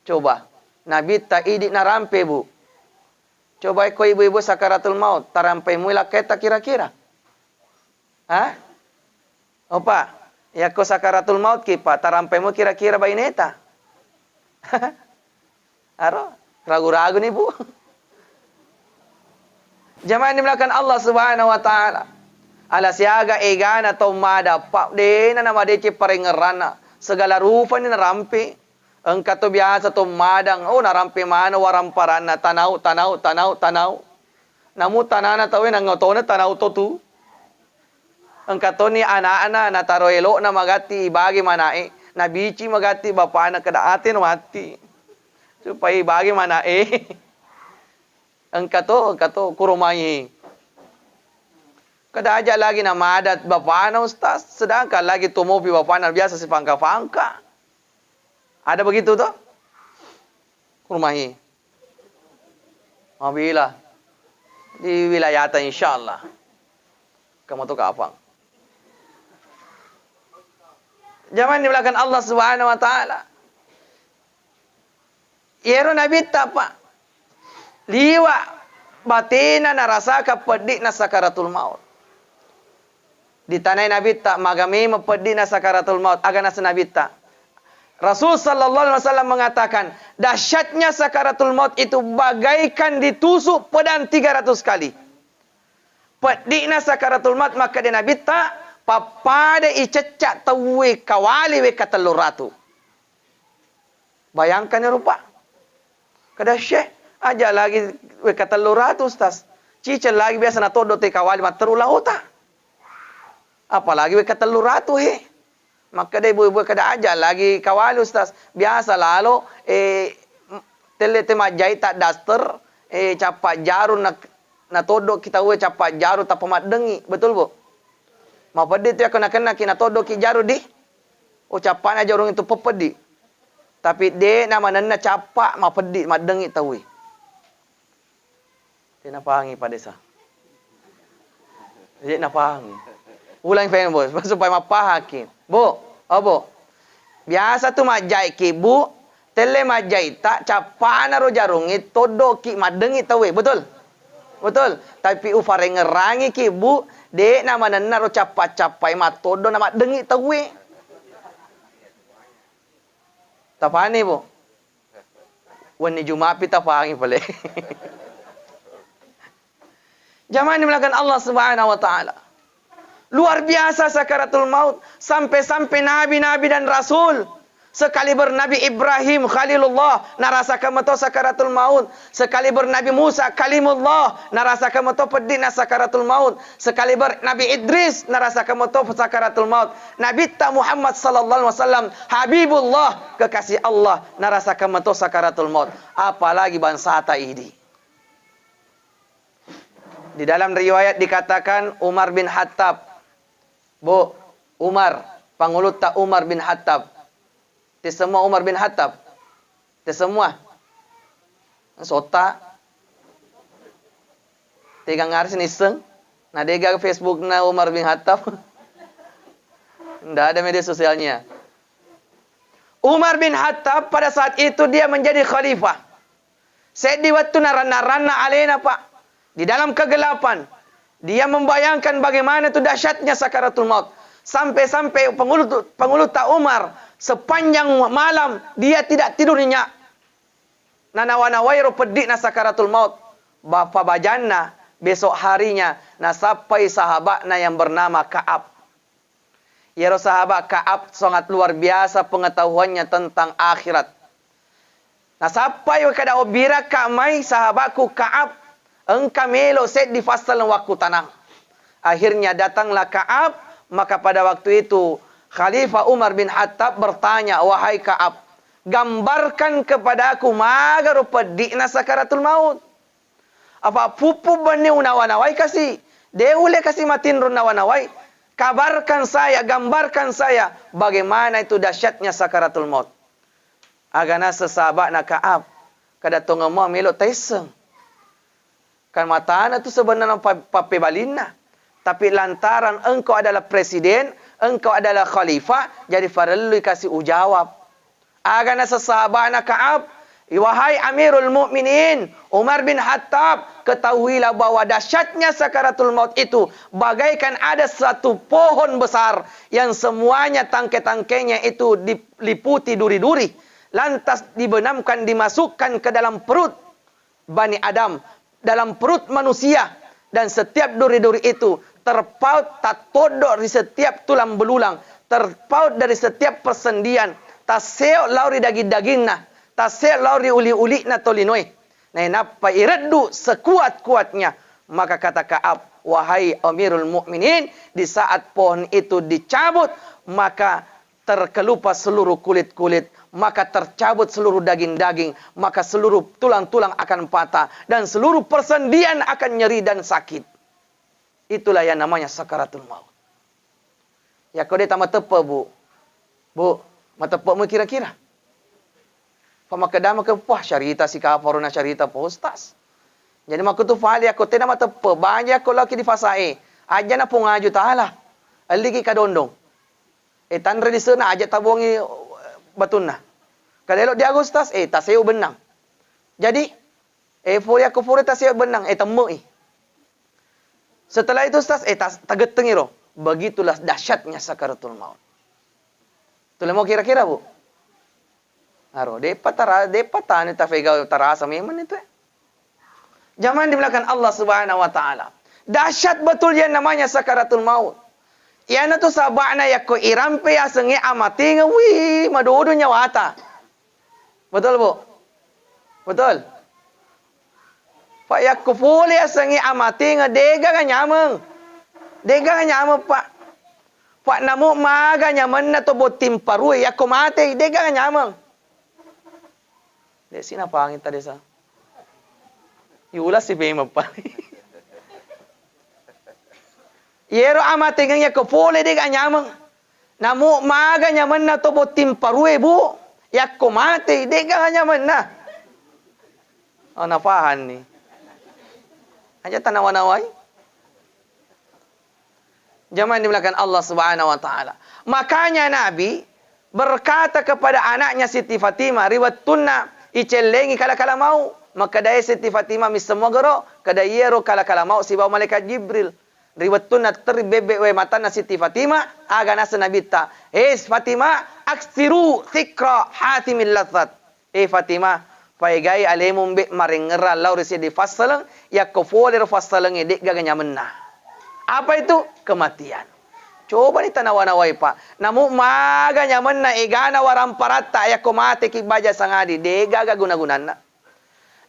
Coba, Nabi tak idik na rampe bu. Coba ko ibu-ibu sakaratul maut, tarampe mula keta kira-kira. Hah? Opa, ya ko sakaratul maut kipa, tarampe mu kira-kira baineta. Aro, ragu-ragu nih bu. Jamaah dimulakan Allah Subhanahu wa taala. Ala siaga egana tomada pak de na nama de parengerana. Segala rupa ni narampe. Engkau tu biasa tu madang, oh narampi mana waramparana tanau. Namu tanana tahu yang ngotona tanau tu. Engkau tu ni anak-anak na taro elok na magati bagi mana na bici magati bapa anak kedaatin mati. Supaya bagi mana Engkau tu kurumai. Kada aja lagi na madat bapa anak ustaz, sedangkan lagi tumopi bapa anak biasa si pangka-pangka. Ada begitu toh? Kurmahi. Mabila. Di wilayah insyaallah. Kamu tu kapang. Zaman dimulakan Allah Subhanahu wa taala. Yero Nabi tapa. Liwa batina narasa ka pedih na sakaratul maut. Di tanah Nabi tak magami mepedih na sakaratul maut agana Nabi tak. Rasul sallallahu alaihi wasallam mengatakan, dahsyatnya sakaratul maut itu bagaikan ditusuk pedang 300 kali. Pedihna sakaratul maut maka dia Nabi tak papada icecak tawe kawali we kataluratu. Bayangkan ya rupa. Kada syekh aja lagi we kataluratu ustaz. Cicel lagi biasa na todo te kawali materulah ota. Apalagi we kataluratu he. Maka dia ibu-ibu kada aja lagi kawal ustaz. Biasa lalu telemajai tak daster capak jaru na todo kita we capak jaru tak pemat dengi. Betul bu? Mau pedi tu aku nak kena kina todo ki jaru di. Oh capan aja orang itu pepedi. Tapi de nama nana capak mau pedi mat dengi tahu. Dia nak pahangi pada desa. Dia nak pahangi. Ulang pengen bos supaya mapahakin. Bu, bu. Biasa tu majai ki bu, tele majai tak capana ro jarungi todo ki madengi tawe, betul? Betul. Tapi ufare ngerangi ki bu, de nama nana ro capai matodo nama dengi tawe. Tapani bu. Wani Jumat pita pangi pale. Zaman dimulakan Allah Subhanahu wa taala. Luar biasa sakaratul maut. Sampai-sampai nabi-nabi dan rasul. Sekaliber Nabi Ibrahim Khalilullah narasakan mato sakaratul maut. Sekaliber Nabi Musa Kalimullah narasakan mato pedihna sakaratul maut. Sekaliber Nabi Idris narasakan mato sakaratul maut. Nabi Muhammad sallallahu alaihi wasallam Habibullah kekasih Allah narasakan mato sakaratul maut. Apalagi bangsa ini. Di dalam riwayat dikatakan Umar bin Khattab. Bu, Umar, pangulut tak Umar bin Khattab. Di semua Umar bin Khattab. Di semua. Sota. Tiga ngaris niseng. Nah, dega Facebook na Umar bin Khattab. Tidak ada media sosialnya. Umar bin Khattab pada saat itu dia menjadi khalifah. Saya di waktu narana alena pak. Di dalam kegelapan. Dia membayangkan bagaimana itu dahsyatnya sakaratul maut. Sampai-sampai pengulut tak Umar. Sepanjang malam dia tidak tidur nyenyak. Nanawanawairu pedik na sakaratul maut. Bapa bajana besok harinya nasapai sahabatna yang bernama Ka'ab. Ya sahabat Ka'ab sangat luar biasa pengetahuannya tentang akhirat. Nasapai kada obira kamai sahabatku Ka'ab. Engkau melo set di fasal waktu tanang. Akhirnya datanglah Ka'ab. Maka pada waktu itu Khalifah Umar bin Khattab bertanya, wahai Ka'ab, gambarkan kepada aku maga pedihna sakaratul maut. Apa pupu bani unawanawai kasih. Deule kasih matin runawanawai. Kabarkan saya, gambarkan saya bagaimana itu dahsyatnya sakaratul maut. Agana sesahabat na Ka'ab. Kada tonga mo melo taiseng. Kan matana tu sebenarnya pape balina. Tapi lantaran engkau adalah presiden, engkau adalah khalifah, jadi perlu kasih ujawab. Agana sahabana Ka'ab, wahai Amirul Mukminin Umar bin Khattab, ketahuilah bahwa dahsyatnya sakaratul maut itu bagaikan ada satu pohon besar yang semuanya tangkai-tangkainya itu diliputi duri-duri, lantas dibenamkan, dimasukkan ke dalam perut Bani Adam, dalam perut manusia, dan setiap duri-duri itu terpaut tak todok di setiap tulang belulang, terpaut dari setiap persendian, taseo lauri daging-dagingna, taseo lauri uli-ulikna tolinoi. Nah, napa ireddu sekuat-kuatnya. Maka kata Ka'ab, wahai Amirul Mukminin, di saat pohon itu dicabut, maka terkelupas seluruh kulit-kulit, maka tercabut seluruh daging-daging, maka seluruh tulang-tulang akan patah, dan seluruh persendian akan nyeri dan sakit. Itulah yang namanya sakaratul maut. Ya kau dia tak matepa, Bu. Bu, matepa mu kira-kira. Pamakadama ke puah syarita si kafaruna syarita po ustaz. Jadi maku tu fali aku tena matepa, banyak ko laki di fasae. Aja na pungaju taala. Aligi kadondong. Tanre di sana aja tabungi batuna. Kalau dia Agustus, taseo benang. Jadi, furi aku furi taseo benang, temu. Setelah itu Ustaz, tageteng iro. Begitulah dahsyatnya sakaratul maut. Tulah mau kira-kira, Bu? Aro, depa tani tafega tarasa memang itu. Jangan dimulakan Allah Subhanahu wa taala. Dahsyat betul yang namanya sakaratul maut. Yana tu sabana yakko irampe asengi amati ngawi madodo nyawata. Betul, Bu? Betul. Pak yakko fuli asengi amati ngadega ka nyameng. Dega ka nyameng, Pak. Pak namu maga nyamen na to botim parui yakko mate dega ka nyameng. Desi na pangit tadi sa. Yula si bema pa. Yero amate ngya ko fole de ganyamang. Namu maga nyaman na to botim parue, Bu. Yakko mate de ganyaman na. Oh, nafahan ni. Aja tanawanaway. Zaman dimulakan Allah Subhanahu wa taala. Makanya Nabi berkata kepada anaknya Siti Fatimah, riwat tunna icelengi kala-kala mau. Maka daya Siti Fatimah misemogoro, kada yero kala-kala mau si bawa malaikat Jibril. Riwatun na terbebek we mata na Siti Fatimah aga nasa nabita. Fatimah aksiru thikra hatimil lazzat. Fatimah paigai alemum be maringera lauri si di fasalang yakko foler fasalang edek gaganya menna. Apa itu? Kematian. Coba ni tanawanawai Pak. Namu maga nyaman na egana waramparata yakko mate ki baja sangadi dega guna-gunana.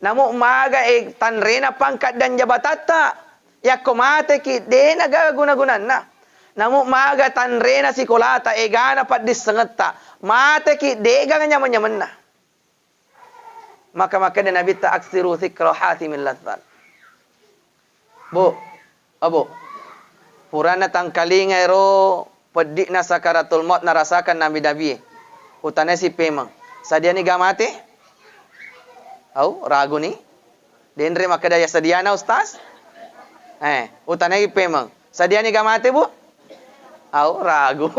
Namu maga tanrena pangkat dan jabatata yakko mate ki dena guna-gunana. Namu maga tanrena sikolata egana pat disengeta mate ki dega nyaman-nyaman na. Maka dia Nabi ta aksiru thikra hatimil lazzat. Bu, abu. Purana tangkalinga ero pedik na sakaratul maut narasakan nabi-nabi. Utane si pemang. Sadia ni gamate? Au, ragu ni. Dendre maka daya sadiana ustaz? Utane pemang. Sadia ni gamate, Bu? Au, ragu.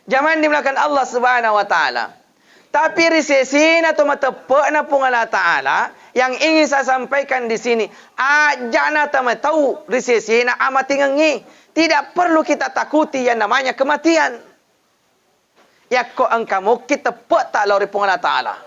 Jangan dimulakan Allah Subhanahu wa taala. Tapi risesi atau matepe na pung Allah Ta'ala yang ingin saya sampaikan di sini. Ajana tama tahu risesi na amat tinggi. Tidak perlu kita takuti yang namanya kematian. Yakko engkamu kita tak lori pung Allah Ta'ala.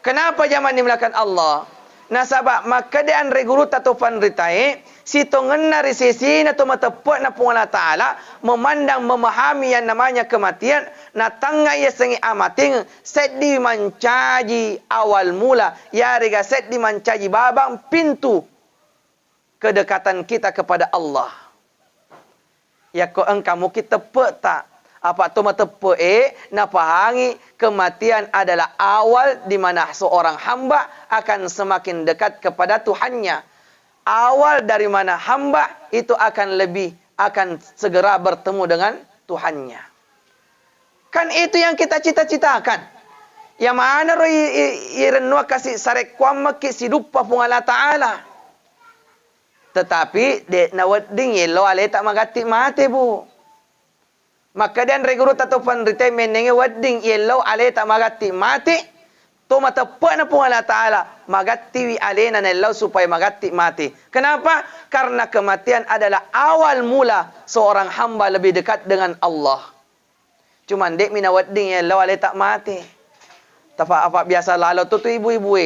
Kenapa zaman dimulakan Allah? Nasabak maka dean reguru tatufan ritai si tongenna risesi na matepe na pung Allah Ta'ala memandang memahami yang namanya kematian. Natanga ya sengi amating set di mancaji awal mula ya rega set di mancaji babang pintu kedekatan kita kepada Allah. Ya ko engkamu kita peta apa tu matepe na pahangi kematian adalah awal di mana seorang hamba akan semakin dekat kepada Tuhannya. Awal dari mana hamba itu akan segera bertemu dengan Tuhannya. Kan itu yang kita cita-citakan. Ya mana ro irenua kasih sarek kwamma ki sidupa pung Allah Ta'ala. Tetapi de na wedding yelo ale tak magati mate bu. Maka dan regurut atau penrite menenge wedding yelo ale tak magati mate. To matapak na pung Allah Ta'ala magati wi ale na nelaw supaya magati mate. Kenapa? Karena kematian adalah awal mula seorang hamba lebih dekat dengan Allah. Cuman dek mina wedding yelo ale tak mate. Apa biasa lalu tu ibu-ibu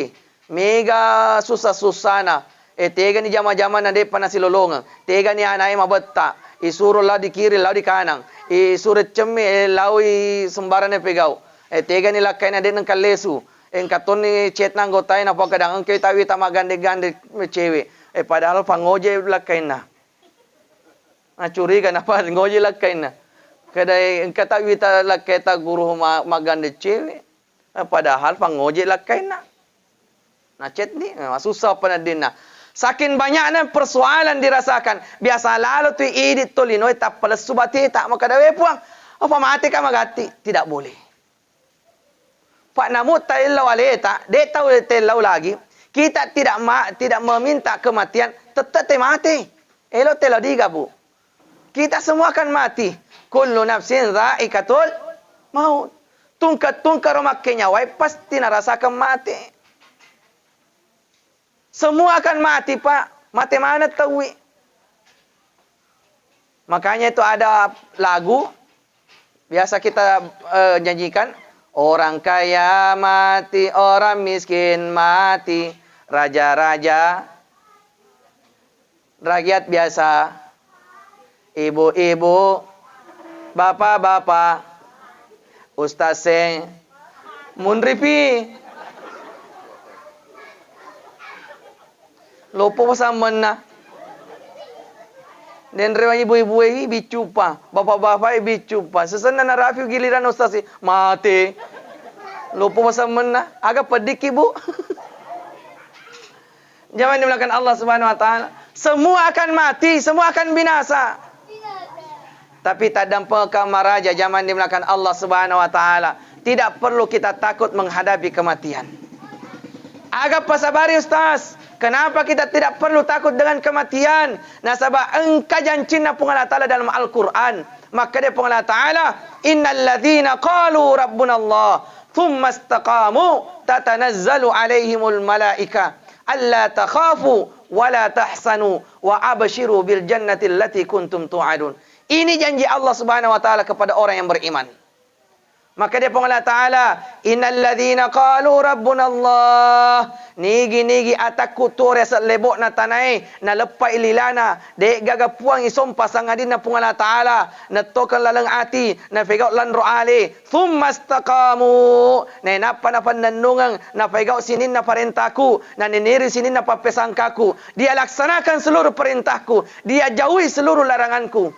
mega susah-susah na. Tega ni jama-jama na de pana silolong. Tega ni anai mabetta. Isuro la di kiri la di kanang. Isuro cemme lau sembarane pegau. Tega ni lakai na de nang kalesu. Katon ni chat nang gotai na pakadang angke tawi tama gande-gande cewek. Padahal pangoje lakai na. Curi kan apa ngoje lakai na. Kadai engka tawi ta lakai ta guru magande cewek. Padahal pangoje lakai na. Nah chat ni susah panadin na. Saking banyaknya persoalan dirasakan. Biasa lalu tu idit tolino tak pelas subati tak makadawe puang. Apa mati ka magati? Tidak boleh. Pak namu tailau aleta, de tahu tailau lagi. Kita tidak meminta kematian, tetap mati. Elo tailau diga bu. Kita semua akan mati. Kullu nafsin dha'iqatul maut. Tungka romakke nyawai pasti narasakan mati. Semua akan mati, Pak. Mati mana tahu? Makanya itu ada lagu biasa kita nyanyikan, orang kaya mati, orang miskin mati, raja-raja, rakyat biasa, ibu-ibu, bapak-bapak, Ustaz Munripi. Lopo pasaman na. Dan rewa ibu-ibu bicupa, bapak-bapak bicupa. Sesana na Rafi giliran Ustaz mati. Lopo pasaman na. Agak pedik ibu. Jangan dimulakan Allah Subhanahu wa taala. Semua akan mati, semua akan binasa. Tapi tak dampak kamaraja zaman dimulakan Allah Subhanahu wa taala. Tidak perlu kita takut menghadapi kematian. Agak pasabari Ustaz. Kenapa kita tidak perlu takut dengan kematian? Nasabah engkau janjina pun Allah Ta'ala dalam Al-Quran. Maka dia pun Allah Ta'ala. Innal ladhina qalu rabbuna Allah. Thumma istaqamu tatanazzalu alaihimul malaika. Alla takhafu wa la tahsanu wa abshiru bil jannati allati kuntum tu'adun. Ini janji Allah Subhanahu wa taala kepada orang yang beriman. Maka dia pun Allah Ta'ala, innal ladzina qalu rabbuna Allah. Nigi ataku tu rasa lebok na tanai na lepai lilana dek gaga puang isom pasang adin na pun Allah Ta'ala na tokan lalang ati na fegau lan roale thumma istaqamu na napa nanungang na fegau sinin na perintahku na niniri sinin na papesangkaku. Dia laksanakan seluruh perintahku, dia jauhi seluruh laranganku.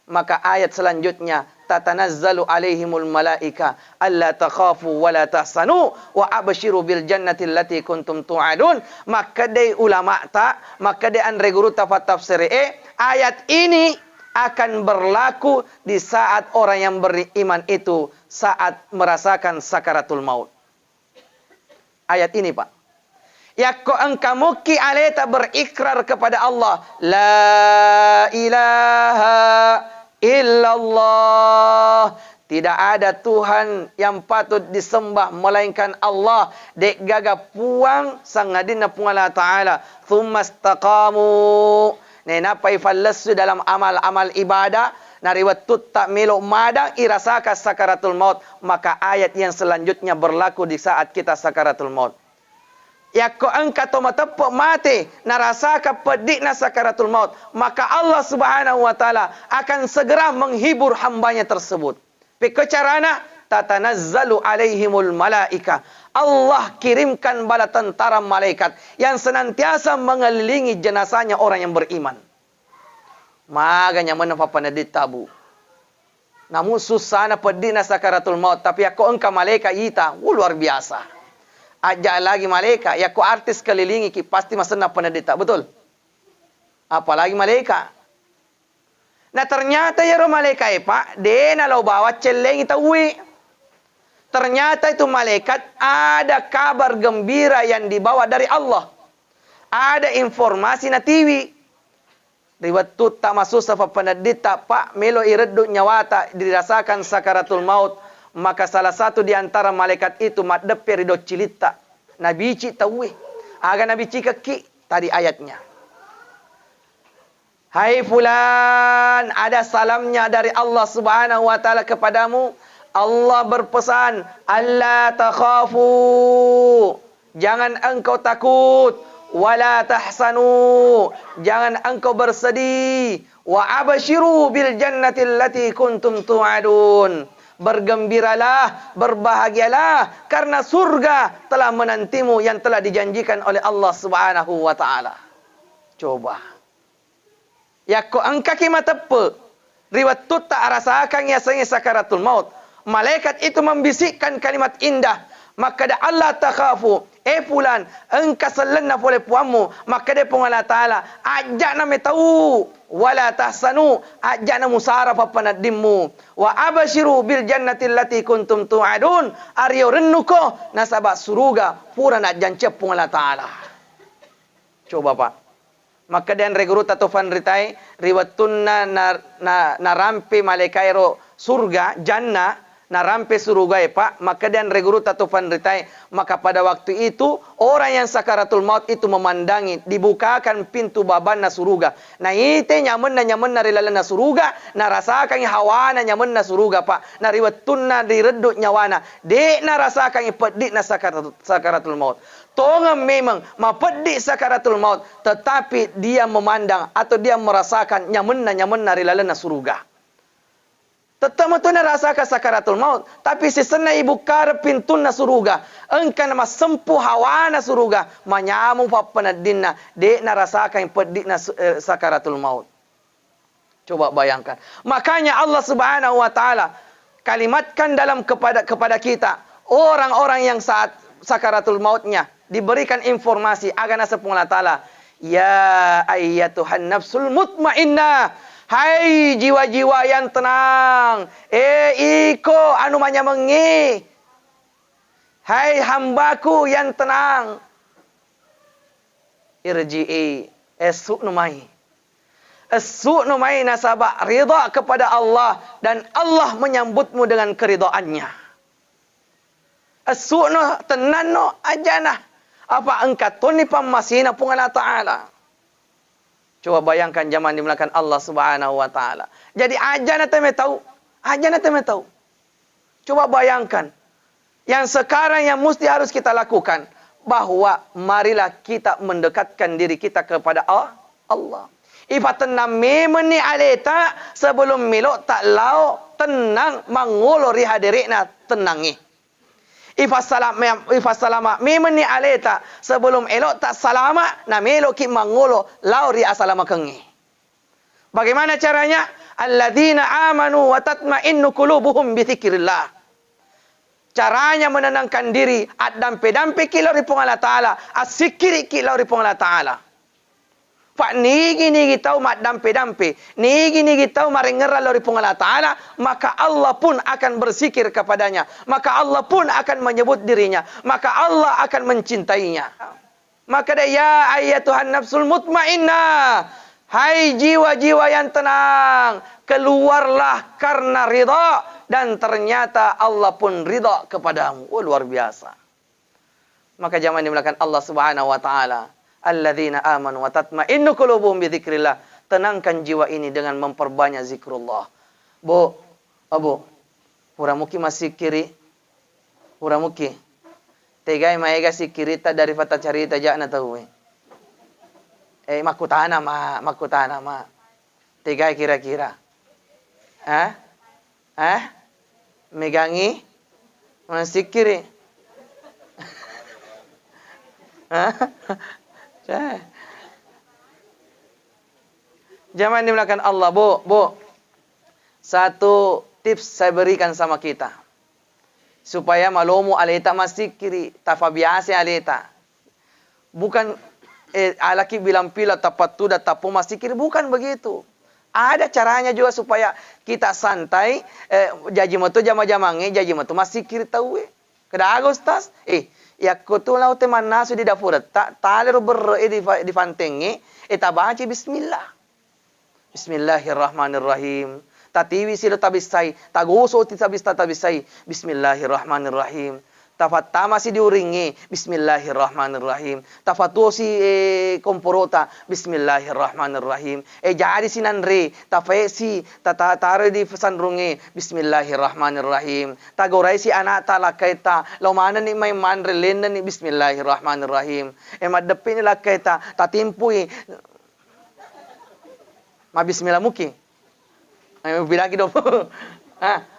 Maka ayat selanjutnya, tatanazzalu alaihimul malaika alla takhafu wa la tahsanu wa abshiru bil jannati allati kuntum tu'adun. Maka dai ulama maka dai andre guru tafsir ayat ini akan berlaku di saat orang yang beriman itu saat merasakan sakaratul maut. Ayat ini, Pak. Yakko engkau muki aleta berikrar kepada Allah, la ilaha illallah. Tidak ada Tuhan yang patut disembah melainkan Allah. Dek gaga puang sangadina pung Allah Ta'ala. Thumma istaqamu. Nenapai fallasu dalam amal-amal ibadah. Nariwatut tak melok madang irasaka sakaratul maut. Maka ayat yang selanjutnya berlaku di saat kita sakaratul maut. Yakko engkau to matepok mati narasaka pedikna sakaratul maut, maka Allah Subhanahu wa taala akan segera menghibur hambanya tersebut. Pekecarana tatanazzalu alaihimul malaika. Allah kirimkan bala tentara malaikat yang senantiasa mengelilingi jenazahnya orang yang beriman. Maganya menapapanadit tabu. Namun susah na pedikna sakaratul maut, tapi yakko engkau malaikat ita, luar biasa. Ajak lagi malaikat, ya ko artis kelilingi ki pasti masana penedita, betul? Apalagi malaikat. Nah ternyata ya ro malaikat Pak, dia nalau bawa celeng ita uwi. Ternyata itu malaikat ada kabar gembira yang dibawa dari Allah. Ada informasi na TV. Riwayat tu tak masuk safa penadita pak melo ireddu nyawata dirasakan sakaratul maut. Maka salah satu di antara malaikat itu maddepe ridho cilita. Nabi ci tahu. Aga Nabi ci keki tadi ayatnya. Hai fulan, ada salamnya dari Allah Subhanahu wa taala kepadamu. Allah berpesan, "Alla takhafu." Jangan engkau takut, wala tahsanu. Jangan engkau bersedih, wa abshiru bil jannati allati kuntum tu'adun. Bergembiralah, berbahagialah karena surga telah menantimu yang telah dijanjikan oleh Allah Subhanahu wa taala. Coba. Ya ko angka ki matepe. Riwayat tu tak rasakan ya sakaratul maut. Malaikat itu membisikkan kalimat indah. Maka dia Allah takhafu. Fulan, engkau selena oleh puamu. Maka dia pun Allah Ta'ala. Ajak nama tahu. Wala tahsanu. Ajak nama musara papanat dimmu. Wa abashiru bil jannati allati kuntum tu'adun. Aryo rennuko. Nasabak suruga. Pura nak jancep pun Allah Ta'ala. Coba pak. Maka dia regruta tufan ritai. Riwatun na rampe malaikairo surga. Jannah. Na rampe surga pak, maka dan reguruta tufan ritai. Maka pada waktu itu orang yang sakaratul maut itu memandangi, dibukakan pintu babana surga. Na ite nyaman na rilalana surga, na rasakan hawana nyaman na surga pak. Na riwatuna direduk nyawana, de na rasakan pedik na sakaratul maut. Tonga memang mapedik sakaratul maut, tetapi dia memandang atau dia merasakan nyaman na rilalana surga. Tetap itu rasakan sakaratul maut. Tapi sesena ibu kar pintu na suruga. Engkau nama sempuh hawa na suruga. Manyamu papanadina. Dek na rasakan pedik na sakaratul maut. Coba bayangkan. Makanya Allah Subhanahu wa taala kalimatkan dalam kepada kita. Orang-orang yang saat sakaratul mautnya. Diberikan informasi. Agana sepung Allah Ta'ala. Ya ayyatuhan nafsul mutmainnah. Hai jiwa-jiwa yang tenang. Iko anu manyamengi. Hai hambaku yang tenang. Irji'i. Esuk numai. Esuk numai nasabak ridha kepada Allah. Dan Allah menyambutmu dengan keridaannya. Esuk no tenan no ajanah. Apa engkat tuni pamasina pun Allah Ta'ala. Coba bayangkan zaman dimulakan Allah Subhanahu wa taala. Jadi aja na teme tahu. Aja na teme tahu. Coba bayangkan. Yang sekarang yang mesti harus kita lakukan. Bahwa marilah kita mendekatkan diri kita kepada Allah. Ifatena memeni aleta sebelum milok tak lau tenang mangulori hadirikna tenangi. Ifasalama memeni aleta sebelum elok tak salama na melo ki mangulo lauri asalama kengi. Bagaimana caranya? Alladzina amanu wa tatma'innu qulubuhum bi dzikrillah. Caranya menenangkan diri adampe-dampe ki lauri pung Allah Taala, asikiri ki lauri pung Allah Taala. Pak nigi tahu mak dampe-dampe, nigi tahu marengeral lauri pung Allah Ta'ala, maka Allah pun akan bersikir kepadanya, maka Allah pun akan menyebut dirinya, maka Allah akan mencintainya. Maka dia ya ayyatuhan nafsul mutmainnah, hai jiwa-jiwa yang tenang, keluarlah karena ridha dan ternyata Allah pun ridha kepadamu. Oh, luar biasa. Maka jangan dimulakan Allah Subhanahu wa taala. Alladzina amanu wa tatma'innu qulubuhum bi dzikrillah. Tenangkan jiwa ini dengan memperbanyak zikrullah. Bu, abu. Uramuki masih kiri. Uramuki. Tegai maega si kiri ta dari fata carita jana tahu. Makutana ma. Tegai kira-kira. Megangi masih kiri. Jangan dimulakan Allah, Bu. Satu tips saya berikan sama kita. Supaya malumu aleta masih kiri, tafabiase aleta. Bukan alaki bilang pila tapat tu dah tapu masih kiri, bukan begitu. Ada caranya juga supaya kita santai. Jaji moto jama-jamange, jaji moto masih kiri tahu. Kada agustas. Ya kutulau teman nasu di dapur. Taler ber di fantenge. Baca bismillah. Bismillahirrahmanirrahim. Tatiwi silo tabisai. Taguso ti tabisai. Bismillahirrahmanirrahim. Tafatama si diuringi. Bismillahirrahmanirrahim. Tafatuo si komporota. Bismillahirrahmanirrahim. Jadi si nanre. Tafae si tatare di sanrungi. Bismillahirrahmanirrahim. Tagoray si anak talakaita. Laumana ni may manre lenda ni. Bismillahirrahmanirrahim. Madapin nila kaita. Tatimpui. Mabismillah muki. Ay bilagi do.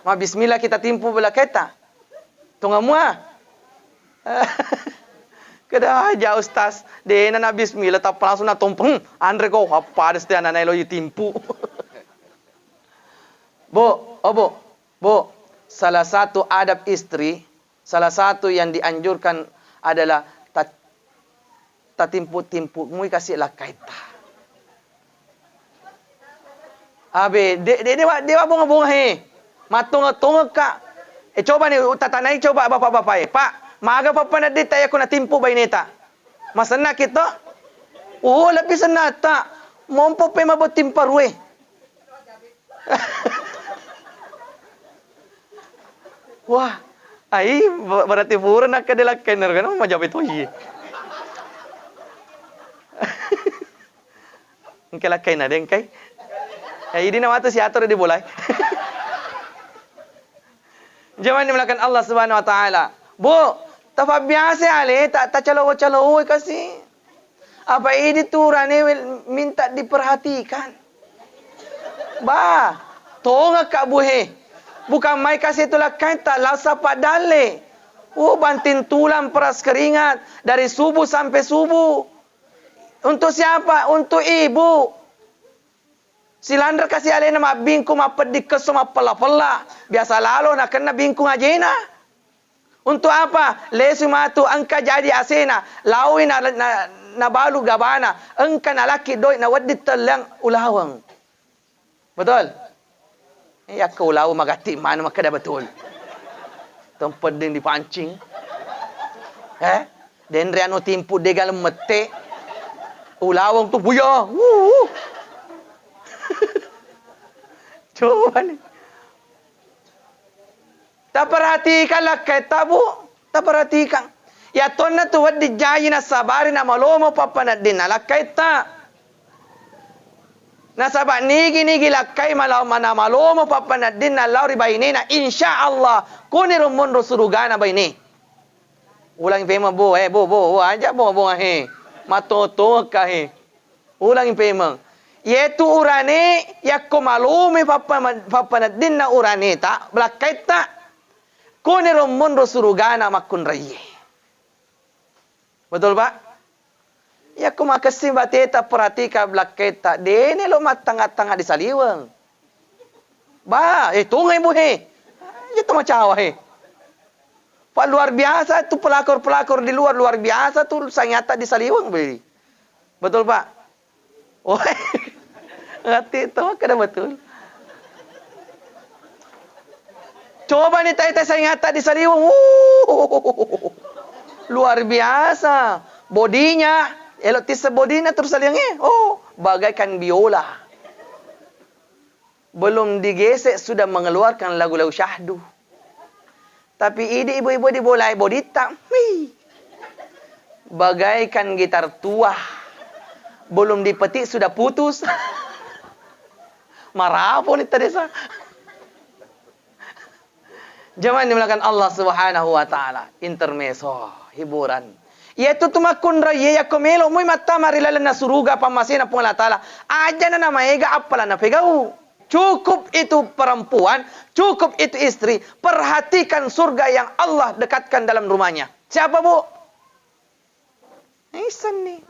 Mabismillah kita timpu bela kaita. Tunga mua. Kada aja ustaz. Dena na bismillah tap langsung na tumpeng. Andre ko apa ada setiap anak lo timpu. Bo. Salah satu adab istri, salah satu yang dianjurkan adalah tatimpu-timpu mui kasih lah kaita. Abe, dewa bunga-bunga he. Matunga-tunga ka. Coba nih tatanai coba bapak-bapak Pak, maga papanad di tayo ko na timpu ba inita. Masana kita? Lebih senata. Mompo pe mabutim parwe. Wah, berarti pura nak kadalak kainer kan majabit hoyi. Engkelak kain ada engkai. Ini nama tu si atur di bolai. Jangan dimulakan Allah Subhanahu wa taala. Bu, tafa biasa ale tak calo-calo kasih. Apa ini tu rane minta diperhatikan. Tonga kak buhe. Bukan mai kasih itulah kaita lasa padale. Bantin tulang peras keringat dari subuh sampai subuh. Untuk siapa? Untuk ibu. Silandar kasih alena ma bingkung ma pedikes ma pela-pela. Biasa lalu nak kena bingkung ajena. Untuk apa? Lesu matu angka jadi asena. Lawi na balu gabana. Engka na laki doi na wadit telang ulawang. Betul? Ya ke ulaw magati mana makada betul. Tempat din dipancing. Den riano timpu degal mete. Ulawang tu buya. Coba nih. Tak perhatikan lah kata bu. Tak perhatikan. Ya tonna tu wadi jayi na sabari na malomo papanad din na kaita. Na sabak nigi lakai mana malomo papanad din na lauri baini na insyaallah kunirum munro surugana baini. Ulang pema bu bu aja bu he. Matoto ka he. Ulang pema. Yaitu urane yakko malume papanad din na urane ta blakaita kunirum munro surugana makun raye. Betul Pak? Yakko makasih bateta perhatika blakaita dene lo matanga-tanga di saliwang. Itu ngai bu he. Itu macawa he. Pak luar biasa tu pelakor-pelakor di luar biasa tu sanyata di saliwang be. Betul Pak? Ngerti itu kada betul. Coba nih tay saya ngata di saliwang. Luar biasa. Bodinya, elotis bodinya terus saliangnya. Bagaikan biola. Belum digesek sudah mengeluarkan lagu-lagu syahdu. Tapi ide ibu-ibu di bolai bodita. Bagaikan gitar tua. Belum dipetik sudah putus. Marapo ni Teresa. Jangan dimulakan Allah Subhanahu wa taala. Intermezzo, hiburan. Yaitu tumakun raya yakomelo muy mata marilalan na suruga pamasina pong Allah taala. Aja na namaega apala na pegau. Cukup itu perempuan, cukup itu istri. Perhatikan surga yang Allah dekatkan dalam rumahnya. Siapa bu? Ihsan nih.